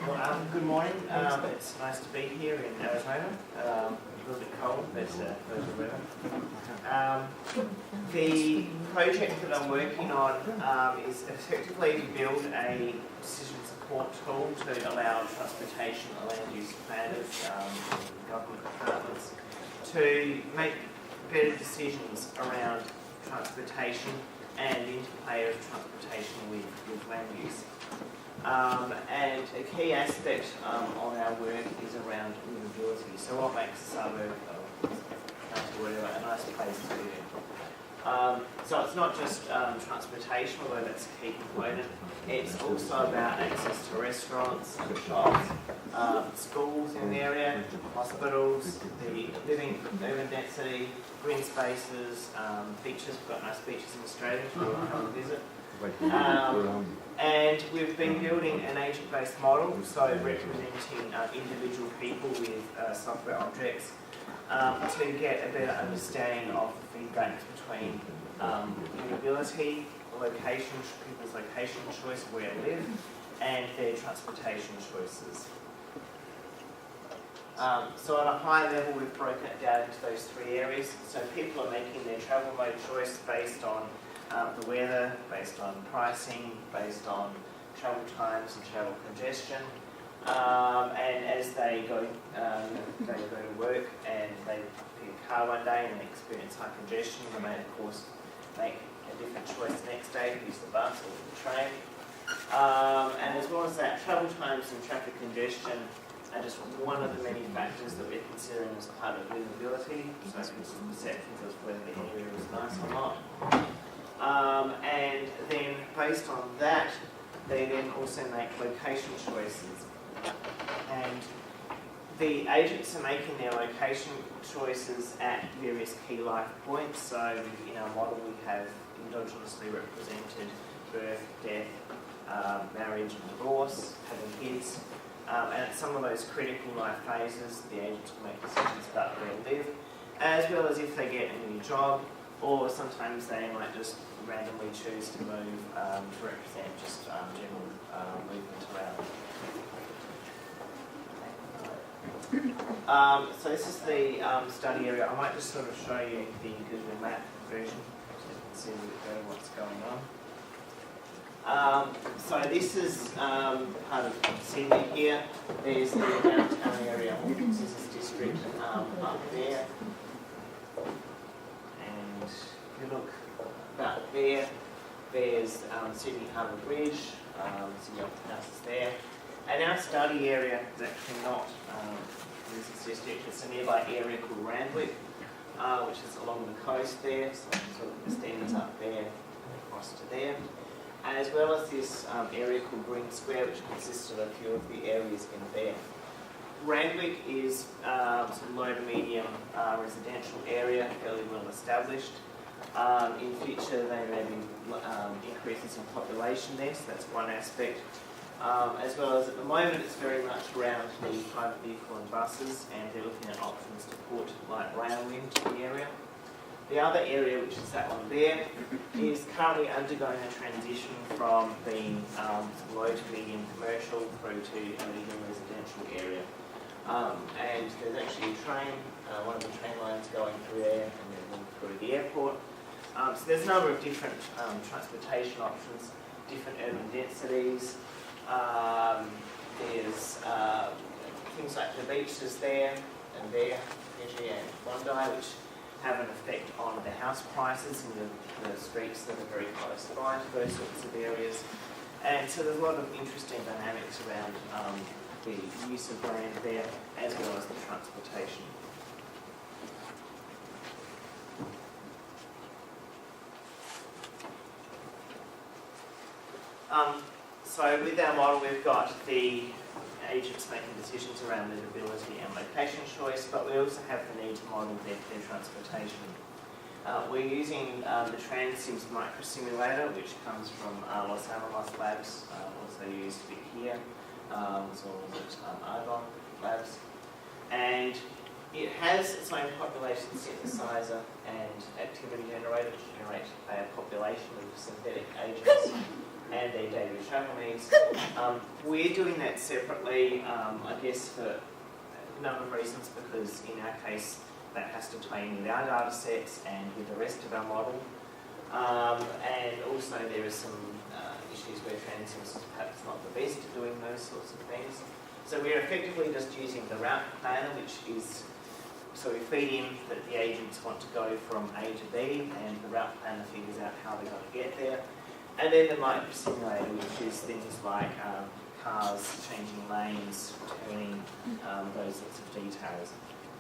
Well, good morning. It's nice to be here in Arizona. A little bit cold, but those are weather. The project that I'm working on is effectively to build a decision support tool to allow transportation and land use planners, government departments, to make better decisions around transportation and the interplay of transportation with land use. And a key aspect of our work is around livability. So what makes a suburb a nice place to live? So it's not just transportation, although that's a key component. It's also about access to restaurants and shops, schools in the area, hospitals, the living urban density, green spaces, beaches. We've got nice beaches in Australia if you want to come and visit. And we've been building an agent-based model, so representing individual people with software objects to get a better understanding of the feedbacks between livability, location, people's location choice of where to live, and their transportation choices. So at a high level, we've broken it down into those three areas. So people are making their travel mode choice based on the weather, based on pricing, based on travel times and travel congestion. And as they go to work and they pick a car one day and they experience high congestion, they may of course make a different choice the next day, use the bus or the train. And as well as that, travel times and traffic congestion are just one of the many factors that we're considering as part of livability, so people's perceptions of whether the area is nice or not. And then based on that, they then also make location choices. And the agents are making their location choices at various key life points. So in our model we have endogenously represented birth, death, marriage and divorce, having kids. And at some of those critical life phases, the agents will make decisions about where to live, as well as if they get a new job, or sometimes they might just randomly choose to move to represent just general movement around. So this is the study area. I might just sort of show you the Google Map version so you can see what's going on. So this is part of Sydney here. There's the downtown area of the business district up there. And if you look about there, there's Sydney Harbour Bridge, Sydney Opera House is there. And our study area is actually not the business district, it's a nearby area called Randwick, which is along the coast there, so it sort of extends up there and across to there. As well as this area called Green Square, which consists of a few of the areas in there. Randwick is sort of low to medium residential area, fairly well established. In future, there may be increases in population there, so that's one aspect. As well as at the moment, it's very much around the private vehicle and buses, and they're looking at options to put light rail into the area. The other area, which is that one there, is currently undergoing a transition from being low to medium commercial through to a medium residential area. And there's actually a train, one of the train lines going through there and then through the airport. So there's a number of different transportation options, different urban densities. There's things like the beaches there and there, Fiji and Bondi, which have an effect on the house prices in the streets that are very close by to those sorts of areas. And so there's a lot of interesting dynamics around the use of land there, as well as the transportation. So with our model, we've got the agents making decisions around livability and location choice, but we also have the need to model their transportation. We're using the Transims microsimulator, which comes from Los Alamos Labs, also used a bit here, as well as at Argonne Labs. And it has its own population synthesizer and activity generator to generate a population of synthetic agents and their daily travel needs. We're doing that separately, I guess for a number of reasons, because in our case that has to tie in with our data sets and with the rest of our model. And also there are some issues where Transims is perhaps not the best at doing those sorts of things. So we're effectively just using the route planner, which is, so we feed in that the agents want to go from A to B, and the route planner figures out how they're going to get there. And then the micro simulator, which is things like cars changing lanes, turning, those sorts of details.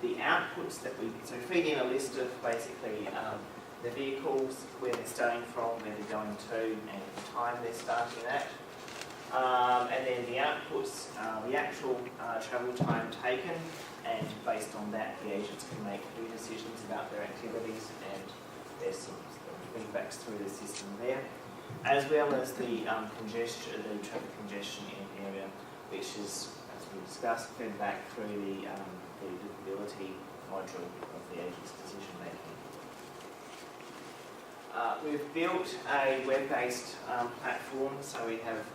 The outputs that we feed in a list of basically the vehicles, where they're starting from, where they're going to, and the time they're starting at. And then the outputs, the actual travel time taken, and based on that, the agents can make new decisions about their activities, and there's some feedbacks through the system there, as well as the congestion, the traffic congestion in the area, which is, as we discussed, fed back through the visibility module of the agent's decision making. We've built a web-based platform, so we have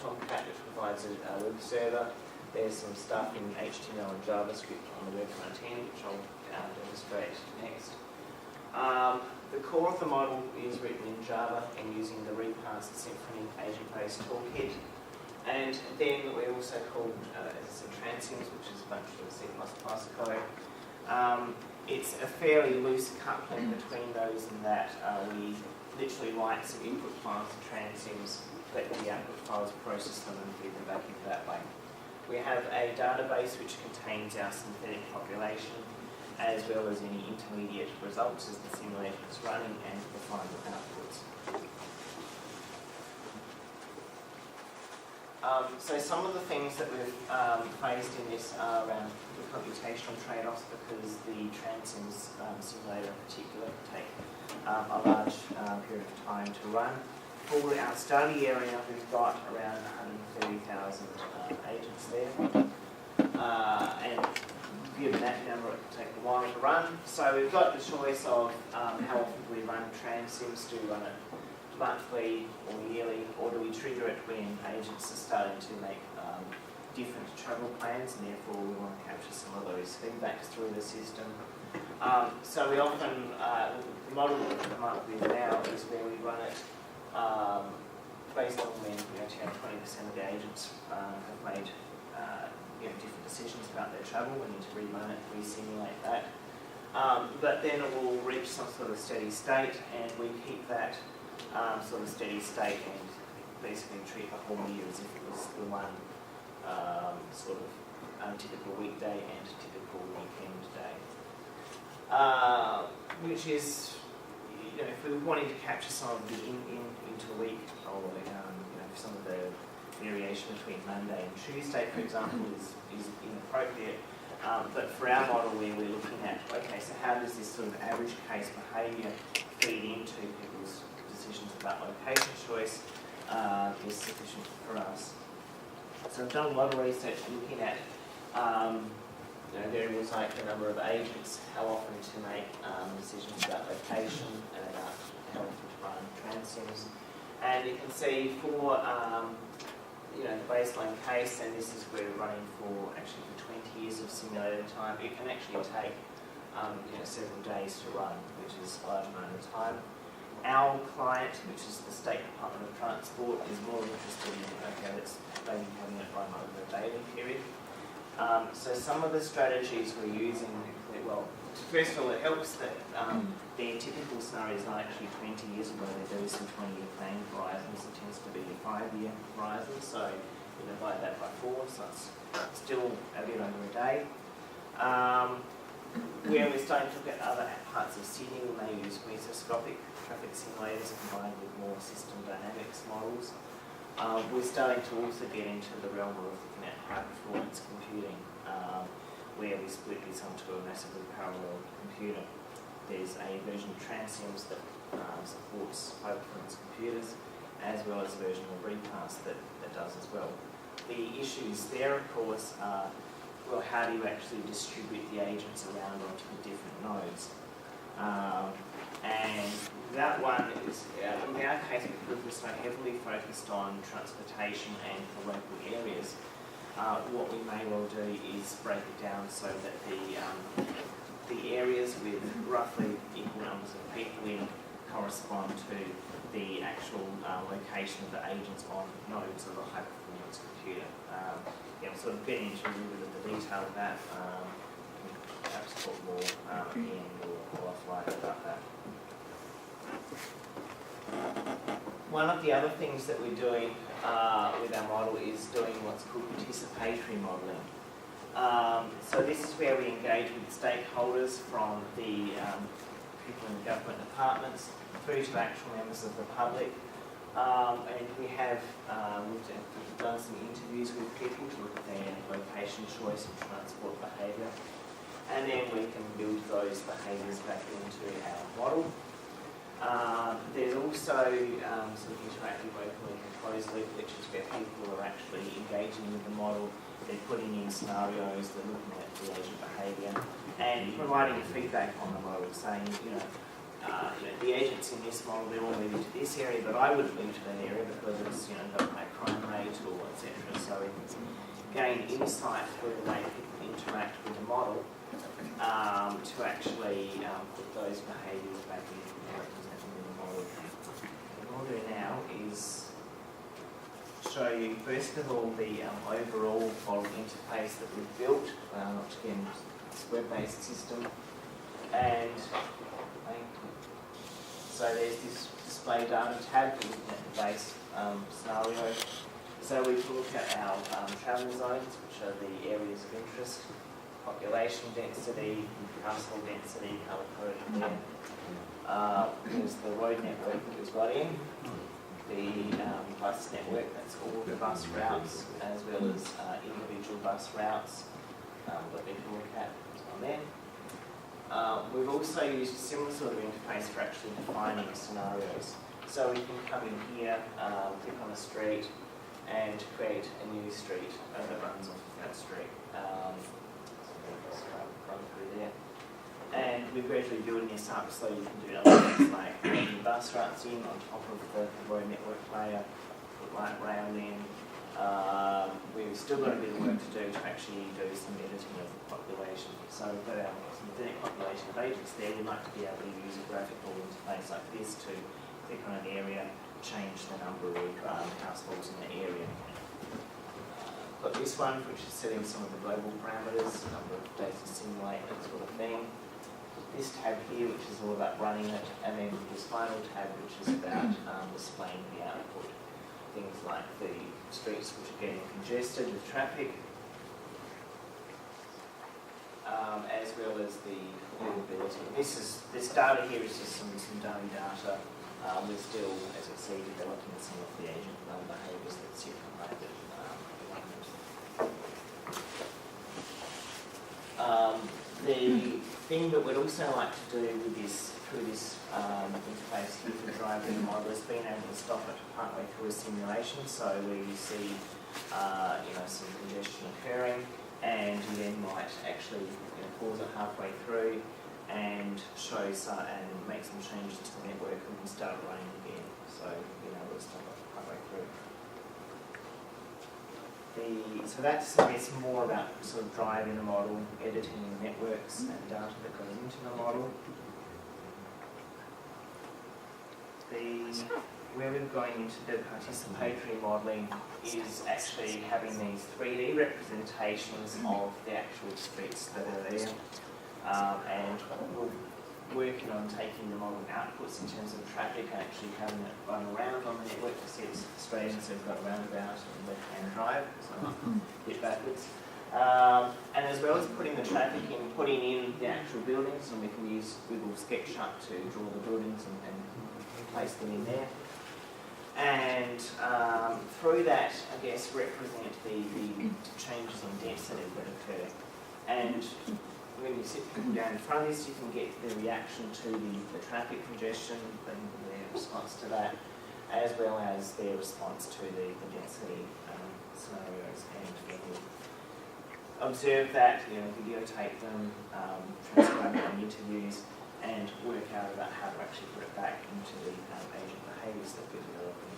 Tomcat, which provides a web server. There's some stuff in HTML and JavaScript on the web front end, which I'll demonstrate next. The core of the model is written in Java and using the Repast Simphony agent-based toolkit. And then we also called, as I said, Transims, which is a bunch of C++ code. It's a fairly loose coupling between those in that we literally write some input files to Transims, let the output files process them and feed them back into that way. We have a database which contains our synthetic population, as well as any intermediate results as the simulator is running, and the final outputs. So some of the things that we've faced in this are around the computational trade-offs, because the Transims simulator in particular can take a large period of time to run. For our study area, we've got around 130,000 agents there, and given that number, it can take a while to run. So we've got the choice of how often we run Transims. Do we run it monthly or yearly, or do we trigger it when agents are starting to make different travel plans, and therefore we want to capture some of those feedbacks through the system. So we often, the model that we come up with now is where we run it based on when 20% of the agents have made different decisions about their travel. We need to rerun it, re-simulate that. But then it will reach some sort of steady state, and we keep that sort of steady state and basically treat the whole year as if it was the one sort of typical weekday and typical weekend day. Which is, if we were wanting to capture some of the interweek, or some of the variation between Monday and Tuesday, for example, is inappropriate. But for our model, where we're looking at, okay, so how does this sort of average case behaviour feed into people's decisions about location choice, is sufficient for us. So I've done a lot of research looking at variables like the number of agents, how often to make decisions about location, and about how often to run Transims. And you can see for the baseline case, and this is where we're running for 20 years of simulated time, it can actually take several days to run, which is a large amount of time. Our client, which is the State Department of Transport, is more interested in, let's maybe having it run over a daily period. So some of the strategies we're using, well, first of all, it helps that their typical scenario is not actually 20 years ago. They do some 20-year planning horizons. It tends to be a 5-year horizon, so you divide that by 4, so it's still a bit under a day. Where we're starting to look at other parts of Sydney, we may use mesoscopic traffic simulators combined with more system dynamics models. We're starting to also get into the realm of looking at high-performance computing, where we split this onto a massively parallel computer. There's a version of Transims that supports high-performance computers, as well as a version of Repast that does as well. The issues there, of course, are, well, how do you actually distribute the agents around onto the different nodes? And that one is, in our case, because we're so heavily focused on transportation and the local areas, what we may well do is break it down so that the areas with roughly equal numbers of people in correspond to the actual location of the agents on nodes of a high-performance computer. Yeah, I'm sort of getting into a little bit of the detail of that. Perhaps talk more at the end or offline about that. One of the other things that we're doing with our model is doing what's called participatory modelling. So this is where we engage with stakeholders from the people in the government departments through to actual members of the public. And we have we've done some interviews with people to look at their location choice and transport behaviour. And then we can build those behaviours back into our model. There's also sort of interactive open and closed loop, which is where people are actually engaging with the model. They're putting in scenarios, they're looking at the agent behaviour, and providing feedback on the model, saying, the agents in this model, they're all moving to this area, but I wouldn't move to that area because it's, got a high crime rate or etc. So we can gain insight through the way people interact with the model to actually put those behaviours back in the model. What we'll do now is show you first of all the overall model interface that we've built. Again, it's a web-based system, and so there's this display data tab looking at the base scenario. So we can look at our travel zones, which are the areas of interest, population density, household density, colour coded there. There's the road network that we've got in, the bus network, that's all the bus routes, as well as individual bus routes that we can look at on there. We've also used a similar sort of interface for actually defining scenarios. So we can come in here, click on a street, and create a new street that runs off of that street. Run through there. And we're gradually building this up so you can do other things like putting bus routes in on top of the road network layer, put light rail in. We've still got a bit of work to do to actually do some editing of the population. So we've got our synthetic population of agents there. We'd like to be able to use a graphical interface like this to click on an area, change the number of households in the area. Got this one, which is setting some of the global parameters, the number of days to simulate, that sort of thing. This tab here, which is all about running it, and then this final tab, which is about displaying the output. Things like the streets which are getting congested with traffic, as well as the livability. This data here is just some dummy data. We're still, as you see, developing some of the agent behaviours that sit behind it. The thing that we'd also like to do with this, through this interface here for driving the model, is being able to stop it partway through a simulation. So where you see, some congestion occurring, and you then might actually pause it halfway through and show and make some changes to the network, and we can start running again. So we'll stop it partway through. So that's, I guess, more about sort of driving the model, editing the networks and data that goes into the model. Where we're going into the participatory modelling is actually having these 3D representations of the actual streets that are there. And we're working on taking the model outputs in terms of traffic and actually having it run around on the network. You see it's Australian, so we've got a roundabout and left-hand drive, so I'm a bit backwards. And as well as putting the traffic in, putting in the actual buildings, and we can use Google SketchUp to draw the buildings and place them in there. And through that, I guess, represent the changes in density that occur. And when you sit people down in front of this, you can get the reaction to the traffic congestion and their response to that, as well as their response to the density scenarios. And observe that, videotape them, transcribe them in interviews, and work out about how to actually put it back into the agent behaviours that we're developing